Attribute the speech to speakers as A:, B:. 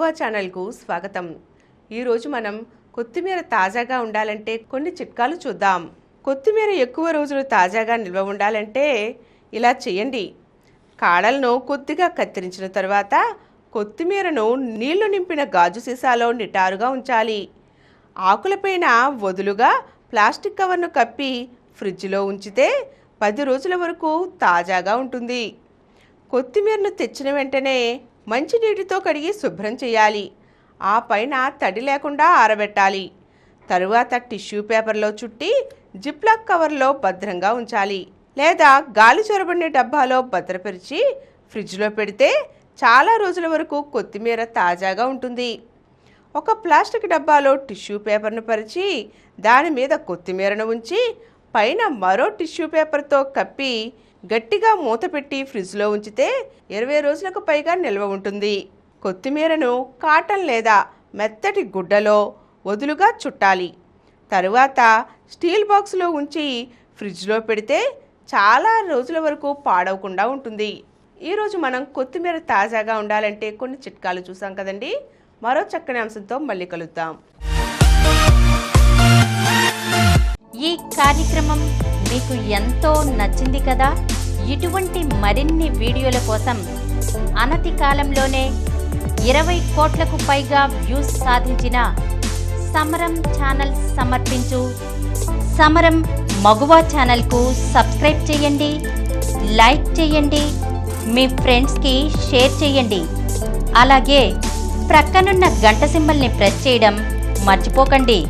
A: మగువా ఛానల్కు స్వాగతం. ఈరోజు మనం కొత్తిమీర తాజాగా ఉండాలంటే కొన్ని చిట్కాలు చూద్దాం. కొత్తిమీర ఎక్కువ రోజులు తాజాగా నిల్వ ఉండాలంటే ఇలా చేయండి. కాడలను కొద్దిగా కత్తిరించిన తర్వాత కొత్తిమీరను నీళ్లు నింపిన గాజు సీసాలో నిటారుగా ఉంచాలి. ఆకులపైన వదులుగా ప్లాస్టిక్ కవర్ను కప్పి ఫ్రిడ్జ్లో ఉంచితే 10 రోజుల వరకు తాజాగా ఉంటుంది. కొత్తిమీరను తెచ్చిన వెంటనే మంచి నీటితో కడిగి శుభ్రం చేయాలి. ఆ పైన తడి లేకుండా ఆరబెట్టాలి. తరువాత టిష్యూ పేపర్లో చుట్టి జిప్లాక్ కవర్లో భద్రంగా ఉంచాలి. లేదా గాలి చొరబడిన డబ్బాలో భద్రపరిచి ఫ్రిడ్జ్లో పెడితే చాలా రోజుల వరకు కొత్తిమీర తాజాగా ఉంటుంది. ఒక ప్లాస్టిక్ డబ్బాలో టిష్యూ పేపర్ను పరిచి దాని మీద కొత్తిమీరను ఉంచి పైన మరో టిష్యూ పేపర్తో కప్పి గట్టిగా మూత పెట్టి ఫ్రిడ్జ్లో ఉంచితే 20 రోజులకు పైగా నిల్వ ఉంటుంది. కొత్తిమీరను కాటన్ లేదా మెత్తటి గుడ్డలో వదులుగా చుట్టాలి. తరువాత స్టీల్ బాక్స్లో ఉంచి ఫ్రిడ్జ్లో పెడితే చాలా రోజుల వరకు పాడవకుండా ఉంటుంది. ఈరోజు మనం కొత్తిమీర తాజాగా ఉండాలంటే కొన్ని చిట్కాలు చూసాం కదండి. మరో చక్కని అంశంతో మళ్ళీ కలుద్దాం.
B: ఈ కార్యక్రమం మీకు ఎంతో నచ్చింది కదా. ఇటువంటి మరిన్ని వీడియోల కోసం అనతి కాలంలోనే 20 కోట్లకు పైగా వ్యూస్ సాధించిన సమరం ఛానల్ సమర్పించు సమరం మగువా ఛానల్కు సబ్స్క్రైబ్ చేయండి, లైక్ చేయండి, మీ ఫ్రెండ్స్కి షేర్ చేయండి. అలాగే ప్రక్కనున్న గంట సింబల్ని ప్రెస్ చేయడం మర్చిపోకండి.